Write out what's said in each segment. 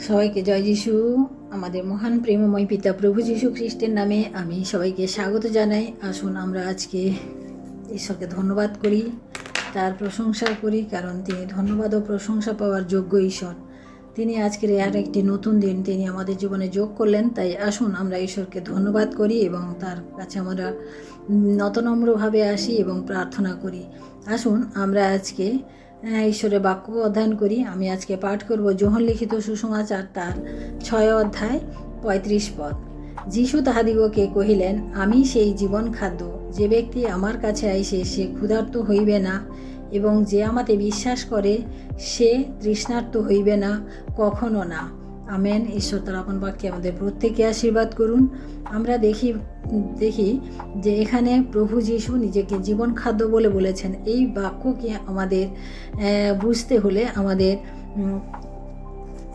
সবাইকে জয় যিশু। আমাদের মহান প্রেমময় পিতা প্রভু যীশু খ্রিস্টের নামে আমি সবাইকে স্বাগত জানাই। আসুন আমরা আজকে ঈশ্বরকে ধন্যবাদ করি, তার প্রশংসা করি, কারণ তিনি ধন্যবাদ ও প্রশংসা পাওয়ার যোগ্য ঈশ্বর। তিনি আজকের আর একটি নতুন দিন তিনি আমাদের জীবনে যোগ করলেন। তাই আসুন আমরা ঈশ্বরকে ধন্যবাদ করি এবং তার কাছে আমরা নতনম্রভাবে আসি এবং প্রার্থনা করি। আসুন আমরা আজকে ঈশ্বরের বাক্য অধ্যয়ন করি। আমি আজকে পাঠ করব যোহন লিখিত সুসমাচার তার 6 অধ্যায় 35 পদ। যীশু তাহাদিগকে কহিলেন, আমি সেই জীবন খাদ্য। যে ব্যক্তি আমার কাছে আইসে সে ক্ষুধার্ত হইবে না, এবং যে আমাতে বিশ্বাস করে সে তৃষ্ণার্ত হইবে না, কখনো না। আমেন। ঈশ্বর তার আপন বাক্যে আমাদের প্রত্যেকে আশীর্বাদ করুন। আমরা দেখি যে এখানে প্রভু যীশু নিজেকে জীবন খাদ্য বলে বলেছেন। এই বাক্যকে আমাদের বুঝতে হলে আমাদের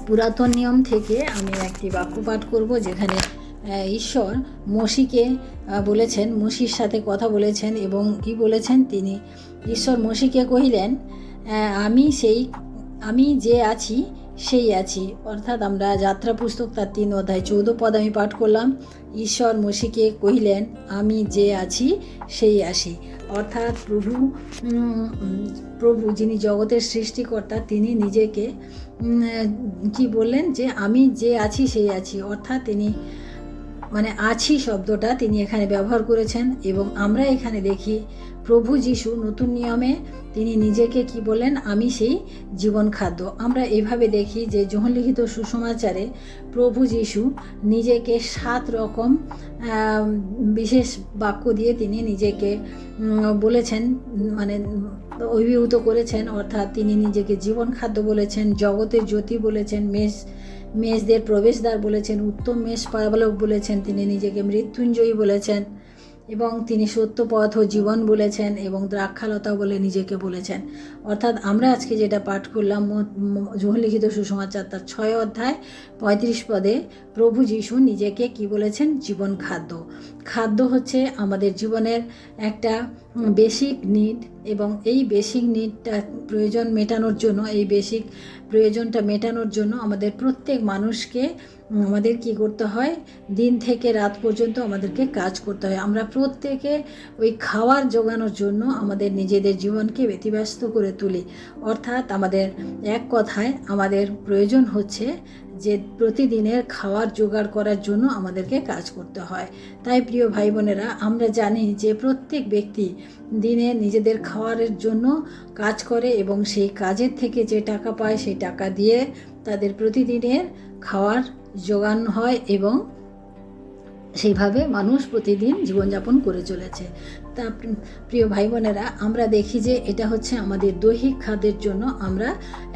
পুরাতন নিয়ম থেকে আমি একটি বাক্য পাঠ করব, যেখানে ঈশ্বর মসিকে বলেছেন, মসির সাথে কথা বলেছেন এবং কি বলেছেন, তিনি ঈশ্বর মসিকে কহিলেন, আমি যে আছি সেই আছি। অর্থাৎ আমরা যাত্রা পুস্তক তার 3 অধ্যায় 14 পদ আমি পাঠ করলাম। ঈশ্বর মসিকে কহিলেন, আমি যে আছি সেই আছি। অর্থাৎ প্রভু যিনি জগতের সৃষ্টিকর্তা, তিনি নিজেকে কি বললেন, যে আমি যে আছি সেই আছি। অর্থাৎ তিনি আছি শব্দটা তিনি এখানে ব্যবহার করেছেন। এবং আমরা এখানে দেখি প্রভু যীশু নতুন নিয়মে তিনি নিজেকে কি বলেন, আমি সেই জীবন খাদ্য। আমরা এভাবে দেখি যে যোহন লিখিত সুসমাচারে প্রভু যীশু নিজেকে 7 রকম বিশেষ বাক্য দিয়ে তিনি নিজেকে বলেছেন, অভিভূত করেছেন। অর্থাৎ তিনি নিজেকে জীবন খাদ্য বলেছেন, জগতের জ্যোতি বলেছেন, মেষদের প্রবেশদ্বার বলেছেন, উত্তম মেষ পালক বলেছেন, তিনি নিজেকে মৃত্যুঞ্জয়ী বলেছেন, এবং তিনি সত্য পথ ও জীবন বলেছেন, এবং দ্রাক্ষালতা বলে নিজেকে বলেছেন। অর্থাৎ আমরা আজকে যেটা পাঠ করলাম যোহন লিখিত সুসমাচার তার 6 অধ্যায় 35 পদে প্রভু যীশু নিজেকে কি বলেছেন, জীবন খাদ্য। খাদ্য হচ্ছে আমাদের জীবনের একটা বেসিক নিড, এবং এই বেসিক নিডটা প্রয়োজন মেটানোর জন্য, এই বেসিক প্রয়োজনটা মেটানোর জন্য আমাদের প্রত্যেক মানুষকে আমাদের কি করতে হয়, দিন থেকে রাত পর্যন্ত আমাদেরকে কাজ করতে হয়। আমরা প্রত্যেকে ওই খাওয়ার জোগানোর জন্য আমাদের নিজেদের জীবনকে ব্যতিব্যস্ত করে তুলি। অর্থাৎ আমাদের এক কথায় আমাদের প্রয়োজন হচ্ছে যে প্রতিদিনের খাওয়ার জোগাড় করার জন্য আমাদেরকে কাজ করতে হয়। তাই প্রিয় ভাই বোনেরা, আমরা জানি যে প্রত্যেক ব্যক্তি দিনে নিজেদের খাওয়ারের জন্য কাজ করে, এবং সেই কাজের থেকে যে টাকা পায় সেই টাকা দিয়ে তাদের প্রতিদিনের খাওয়ার জোগান হয়, এবং সেইভাবে মানুষ প্রতিদিন জীবনযাপন করে চলেছে। তা প্রিয় ভাই বোনেরা, আমরা দেখি যে এটা হচ্ছে আমাদের দৈহিক খাদ্যের জন্য আমরা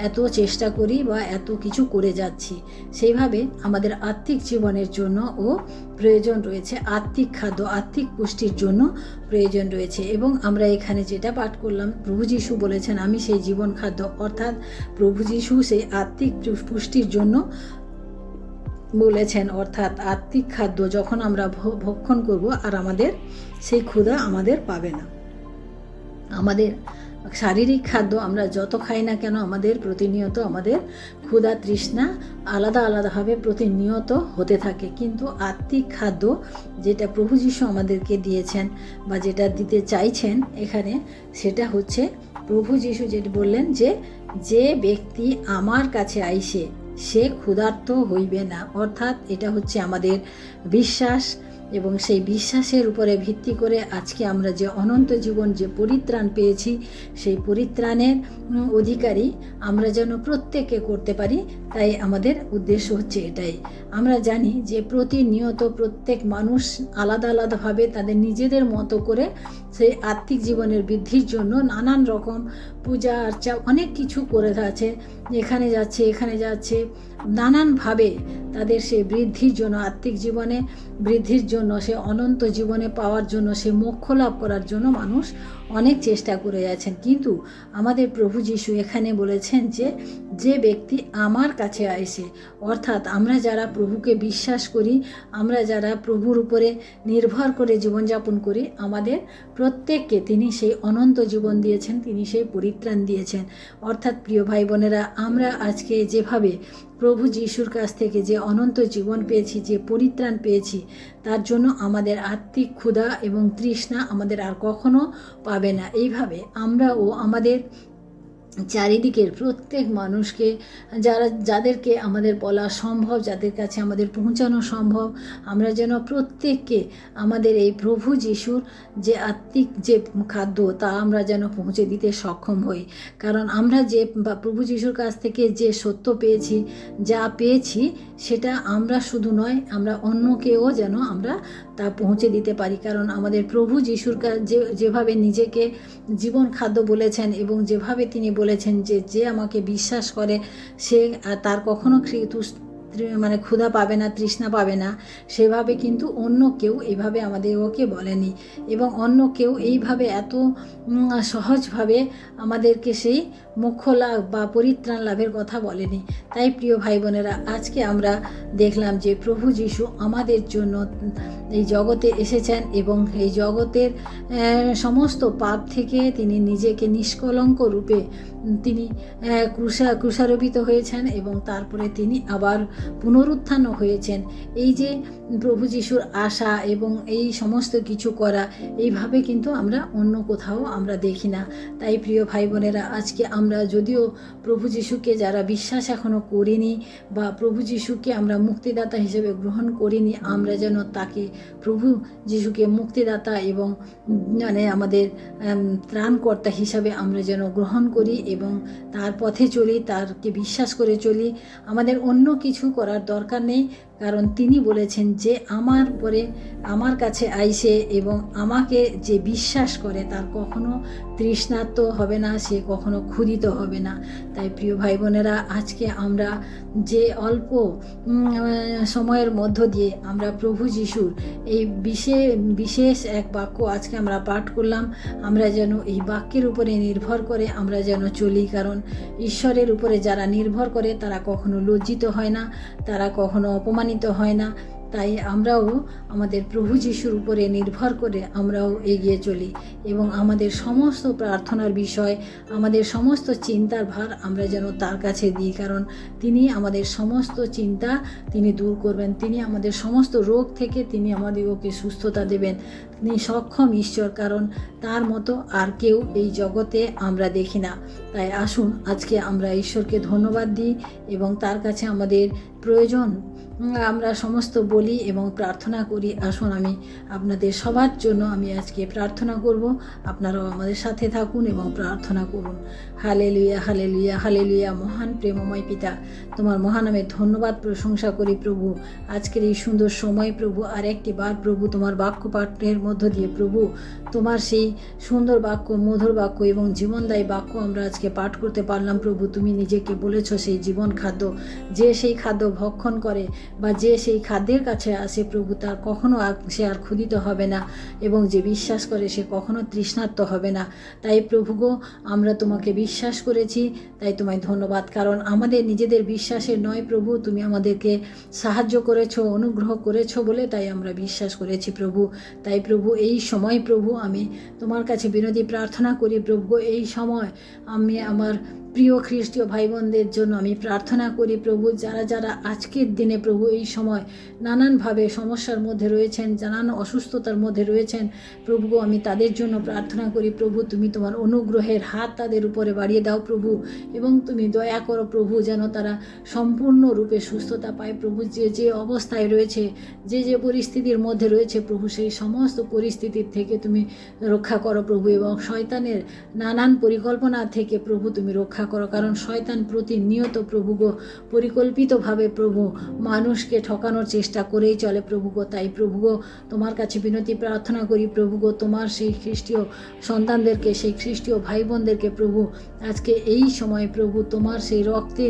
এত চেষ্টা করি বা এত কিছু করে যাচ্ছি। সেইভাবে আমাদের আত্মিক জীবনের জন্য ও প্রয়োজন রয়েছে, আত্মিক খাদ্য, আত্মিক পুষ্টির জন্য প্রয়োজন রয়েছে। এবং আমরা এখানে যেটা পাঠ করলাম, প্রভু যীশু বলেছেন, আমি সেই জীবন খাদ্য। অর্থাৎ প্রভু যীশু সেই আত্মিক পুষ্টির জন্য বলেছেন। অর্থাৎ আত্মিক খাদ্য যখন আমরা ভক্ষণ করব, আর আমাদের সেই ক্ষুধা আমাদের পাবে না। আমাদের শারীরিক খাদ্য আমরা যত খাই না কেন, আমাদের প্রতিনিয়ত আমাদের ক্ষুধা তৃষ্ণা আলাদাভাবে প্রতিনিয়ত হতে থাকে। কিন্তু আত্মিক খাদ্য যেটা প্রভু যীশু আমাদেরকে দিয়েছেন বা যেটা দিতে চাইছেন এখানে, সেটা হচ্ছে প্রভু যীশু যেটা বললেন, যে ব্যক্তি আমার কাছে আইসে সে ক্ষুধার্ত হইবে না। অর্থাৎ এটা হচ্ছে আমাদের বিশ্বাস, এবং সেই বিশ্বাসের উপরে ভিত্তি করে আজকে আমরা যে অনন্ত জীবন, যে পরিত্রাণ পেয়েছি, সেই পরিত্রাণের অধিকারী আমরা যেন প্রত্যেকে করতে পারি। তাই আমাদের উদ্দেশ্য হচ্ছে এটাই। আমরা জানি যে প্রতিনিয়ত প্রত্যেক মানুষ আলাদাভাবে তাদের নিজেদের মতো করে সেই আত্মিক জীবনের বৃদ্ধির জন্য নানান রকম পূজা আর্চা অনেক কিছু করে আছে, এখানে যাচ্ছে নানানভাবে তাদের সে বৃদ্ধির জন্য, আত্মিক জীবনে বৃদ্ধির জন্য, সে অনন্ত জীবনে পাওয়ার জন্য, সে মোক্ষ লাভ করার জন্য মানুষ অনেক চেষ্টা করে যাচ্ছেন, কিন্তু আমাদের প্রভু যিশু এখানে বলেছেন যে যে ব্যক্তি আমার কাছে আসে, অর্থাৎ আমরা যারা প্রভুকে বিশ্বাস করি, আমরা যারা প্রভুর উপরে নির্ভর করে জীবনযাপন করি, আমাদের প্রত্যেককে তিনি সেই অনন্ত জীবন দিয়েছেন, তিনি সেই পরিত্রাণ দিয়েছেন। অর্থাৎ প্রিয় ভাই বোনেরা, আমরা আজকে যেভাবে প্রভু যিশুর কাছ থেকে যে অনন্ত জীবন পেয়েছি, যে পরিত্রাণ পেয়েছি, তার জন্য আমাদের আত্মিক ক্ষুধা এবং তৃষ্ণা আমাদের আর কখনো পাবে না। এইভাবে আমরাও আমাদের চারিদিকের প্রত্যেক মানুষকে, যাদেরকে আমাদের বলা সম্ভব, যাদের কাছে আমাদের পৌঁছানো সম্ভব, আমরা যেন প্রত্যেককে আমাদের এই প্রভু যিশুর যে আত্মিক যে খাদ্য, তা আমরা যেন পৌঁছে দিতে সক্ষম হই। কারণ আমরা যে প্রভু যিশুর কাছ থেকে যে সত্য পেয়েছি, যা পেয়েছি, সেটা আমরা শুধু নয়, আমরা অন্যকেও যেন আমরা তা পৌঁছে দিতে পারি। কারণ আমাদের প্রভু যিশুর যেভাবে নিজেকে জীবন খাদ্য বলেছেন এবং যেভাবে তিনি বলেছেন যে যে আমাকে বিশ্বাস করে সে তার কখনো ক্ষুধা পাবে না, তৃষ্ণা পাবে না, সেভাবে কিন্তু অন্য কেউ এইভাবে আমাদের ওকে বলেনি, এবং অন্য কেউ এইভাবে এত সহজভাবে আমাদেরকে সেই মোক্ষ লাভ বা পরিত্রাণ লাভের কথা বলেনি। তাই প্রিয় ভাই বোনেরা, আজকে আমরা দেখলাম যে প্রভু যিশু আমাদের জন্য এই জগতে এসেছেন এবং এই জগতের সমস্ত পাপ থেকে তিনি নিজেকে নিষ্কলঙ্ক রূপে তিনি ক্রুশারোপিত হয়েছেন এবং তারপরে তিনি আবার পুনরুত্থানও হয়েছেন। এই যে প্রভু যিশুর আশা এবং এই সমস্ত কিছু করা, এইভাবে কিন্তু আমরা অন্য কোথাও আমরা দেখি না। তাই প্রিয় ভাই বোনেরা, আজকে আমরা যদিও প্রভু যিশুকে যারা বিশ্বাস এখনও করিনি বা প্রভু যিশুকে আমরা মুক্তিদাতা হিসেবে গ্রহণ করিনি, আমরা যেন তাকে প্রভু যিশুকে মুক্তিদাতা এবং আমাদের ত্রাণকর্তা হিসাবে আমরা যেন গ্রহণ করি এবং তার পথে চলি, তারকে বিশ্বাস করে চলি। আমাদের অন্য কিছু করার দরকার নেই, কারণ তিনি বলেছেন যে আমার কাছে আইসে এবং আমাকে যে বিশ্বাস করে তার কখনো তৃষ্ণার্ত হবে না, সে কখনো ক্ষুধিত হবে না। তাই প্রিয় ভাই বোনেরা, আজকে আমরা যে অল্প সময়ের মধ্য দিয়ে আমরা প্রভু যিশুর এই বিশেষ এক বাক্য আজকে আমরা পাঠ করলাম, আমরা যেন এই বাক্যের উপরে নির্ভর করে আমরা যেন চলি। কারণ ঈশ্বরের উপরে যারা নির্ভর করে তারা কখনো লজ্জিত হয় না, তারা কখনো অপমানিত হয় না। তাই আমরাও আমাদের প্রভু যিশুর উপরে নির্ভর করে আমরাও এগিয়ে চলি এবং আমাদের সমস্ত প্রার্থনার বিষয়, আমাদের সমস্ত চিন্তার ভার আমরা যেন তার কাছে দিই। কারণ তিনি আমাদের সমস্ত চিন্তা তিনি দূর করবেন, তিনি আমাদের সমস্ত রোগ থেকে তিনি আমাদেরকে সুস্থতা দেবেন। তিনি সক্ষম ঈশ্বর, কারণ তার মতো আর কেউ এই জগতে আমরা দেখি না। তাই আসুন আজকে আমরা ঈশ্বরকে ধন্যবাদ দিই এবং তার কাছে আমাদের প্রয়োজন আমরা সমস্ত বলি এবং প্রার্থনা করি। আসুন আমি আপনাদের সবার জন্য আমি আজকে প্রার্থনা করব, আপনারাও আমাদের সাথে থাকুন এবং প্রার্থনা করুন। Hallelujah, hallelujah, hallelujah. মহান প্রেমময় পিতা, তোমার মহানামের ধন্যবাদ প্রশংসা করি প্রভু। আজকের এই সুন্দর সময় প্রভু, আর একটি বার প্রভু তোমার বাক্য পাঠের মধ্য দিয়ে প্রভু তোমার সেই সুন্দর বাক্য, মধুর বাক্য এবং জীবনদায়ী বাক্য আমরা আজকে পাঠ করতে পারলাম প্রভু। তুমি নিজেকে বলেছ সেই জীবন খাদ্য, যে সেই খাদ্য ভক্ষণ করে বা যে সেই খাদ্যের কাছে আসে প্রভু, তার কখনো সে আর ক্ষুধিত হবে না এবং যে বিশ্বাস করে সে কখনো তৃষ্ণার্ত হবে না। তাই প্রভু গো, আমরা তোমাকে বিশ্বাস করেছি, তাই তোমায় ধন্যবাদ। কারণ আমাদের নিজেদের বিশ্বাসের নয় প্রভু, তুমি আমাদেরকে সাহায্য করেছো, অনুগ্রহ করেছো বলে তাই আমরা বিশ্বাস করেছি প্রভু। তাই প্রভু এই সময় প্রভু আমি তোমার কাছে বিনতি প্রার্থনা করি প্রভু, এই সময় আমি আমার প্রিয় খ্রিস্টীয় ভাই বোনদের জন্য আমি প্রার্থনা করি প্রভু, যারা যারা আজকের দিনে প্রভু এই সময় নানানভাবে সমস্যার মধ্যে রয়েছেন, নানান অসুস্থতার মধ্যে রয়েছেন প্রভু, আমি তাদের জন্য প্রার্থনা করি প্রভু, তুমি তোমার অনুগ্রহের হাত তাদের উপরে বাড়িয়ে দাও প্রভু, এবং তুমি দয়া করো প্রভু, যেন তারা সম্পূর্ণরূপে সুস্থতা পায় প্রভু। যে যে অবস্থায় রয়েছে, যে যে পরিস্থিতির মধ্যে রয়েছে প্রভু, সেই সমস্ত পরিস্থিতির থেকে তুমি রক্ষা করো প্রভু, এবং শয়তানের নানান পরিকল্পনা থেকে প্রভু তুমি রক্ষা করো। কারণ শয়তান প্রতিনিয়ত প্রভু গো পরিকল্পিতভাবে প্রভু মানুষকে ঠকানোর চেষ্টা করেই চলে প্রভু গো। তাই প্রভু গো, তোমার কাছে বিনতি প্রার্থনা করি প্রভু গো, তোমার সেই খ্রিস্টীয় সন্তানদেরকে, সেই খ্রিস্টীয় ভাই বোনদেরকে প্রভু আজকে এই সময় প্রভু তোমার সেই রক্তে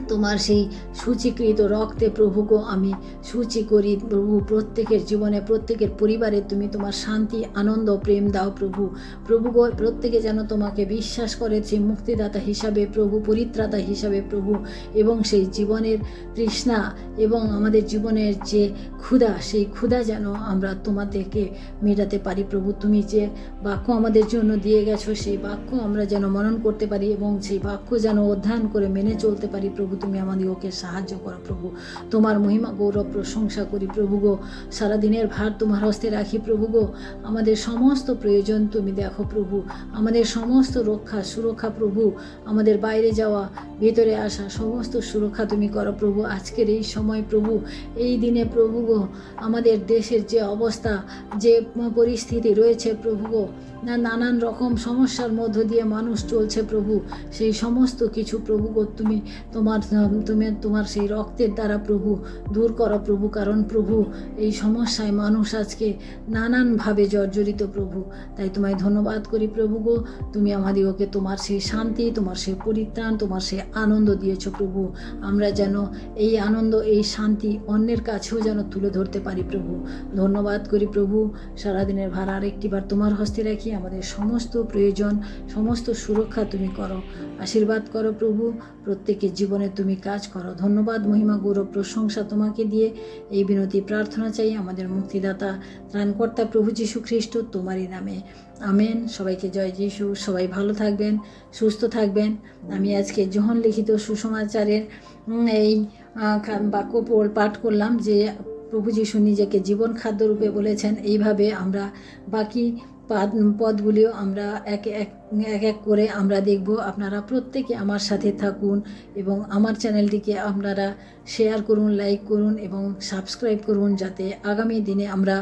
তোমার সেই সূচীকৃত রক্তে প্রভু গো আমি সূচি করি প্রভু, প্রত্যেকের জীবনে প্রত্যেকের পরিবারে তুমি তোমার শান্তি আনন্দ প্রেম দাও প্রভু। প্রভু গো প্রত্যেকে যেন তোমাকে বিশ্বাস করে সেই মুক্তিদাতা হিসাবে প্রভু, পরিত্রাতা হিসাবে প্রভু, এবং সেই জীবনের তৃষ্ণা এবং আমাদের জীবনের যে ক্ষুধা, সেই ক্ষুধা যেন আমরা তোমাদেরকে মেটাতে পারি প্রভু। তুমি যে বাক্য আমাদের জন্য দিয়ে গেছো সেই বাক্য আমরা যেন মনন করতে পারি এবং সেই বাক্য যেন অধ্যয়ন করে মেনে চলতে পারি প্রভু। তুমি আমাদেরকে সাহায্য করো প্রভু। তোমার মহিমা গৌরব প্রশংসা করি প্রভু গো। সারাদিনের ভার তোমার হস্তে রাখি প্রভু গো। আমাদের সমস্ত প্রয়োজন তুমি দেখো প্রভু, আমাদের সমস্ত সুরক্ষা প্রভু, আমাদের বাইরে যাওয়া ভেতরে আসা সমস্ত সুরক্ষা তুমি করো প্রভু। আজকের এই সময় প্রভু, এই দিনে প্রভু গো, আমাদের দেশের যে অবস্থা, যে পরিস্থিতি রয়েছে প্রভু গো, নানান রকম সমস্যার মধ্য দিয়ে মানুষ চলছে প্রভু, সেই সমস্ত কিছু প্রভু গো তুমি তোমার সেই রক্তের দ্বারা প্রভু দূর করো প্রভু। কারণ প্রভু এই সমস্যায় মানুষ আজকে নানানভাবে জর্জরিত প্রভু। তাই তোমায় ধন্যবাদ করি প্রভু গো। তুমি আমাদেরকে তোমার সেই শান্তি, তোমার সেই পরিত্রাণ, তোমার সেই আনন্দ দিয়েছো প্রভু। আমরা যেন এই আনন্দ, এই শান্তি অন্যের কাছেও যেন তুলে ধরতে পারি প্রভু। ধন্যবাদ করি প্রভু। সারাদিনের ভার আরেকটিবার তোমার হস্তে রাখি। আমাদের সমস্ত প্রয়োজন, সমস্ত সুরক্ষা তুমি করো, আশীর্বাদ করো প্রভু। প্রত্যেকের জীবনে তুমি কাজ করো। ধন্যবাদ, মহিমা, গৌরব, প্রশংসা তোমাকে দিয়ে এই বিনতি প্রার্থনা চাই আমাদের মুক্তিদাতা ত্রাণকর্তা প্রভু যীশু খ্রিস্ট তোমারই নামে, আমেন। সবাইকে জয় যীশু। সবাই ভালো থাকবেন, সুস্থ থাকবেন। আমি আজকে যোহন লিখিত সুসমাচারের এই বাক্য পাঠ করলাম যে প্রভু যীশু নিজেকে জীবন খাদ্যরূপে বলেছেন। এইভাবে আমরা বাকি পদগুলিও আমরা এক এক করে আমরা দেখব। আপনারা প্রত্যেকে আমার সাথে থাকুন এবং আমার চ্যানেলটিকে আপনারা শেয়ার করুন, লাইক করুন এবং সাবস্ক্রাইব করুন, যাতে আগামী দিনে আমরা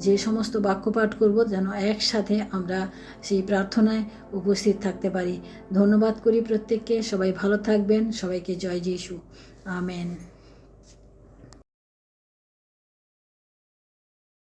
যে সমস্ত বাক্য পাঠ করব যেন একসাথে আমরা সেই প্রার্থনায় উপস্থিত থাকতে পারি। ধন্যবাদ করি প্রত্যেককে। সবাই ভালো থাকবেন। সবাইকে জয় যীশু। আমেন।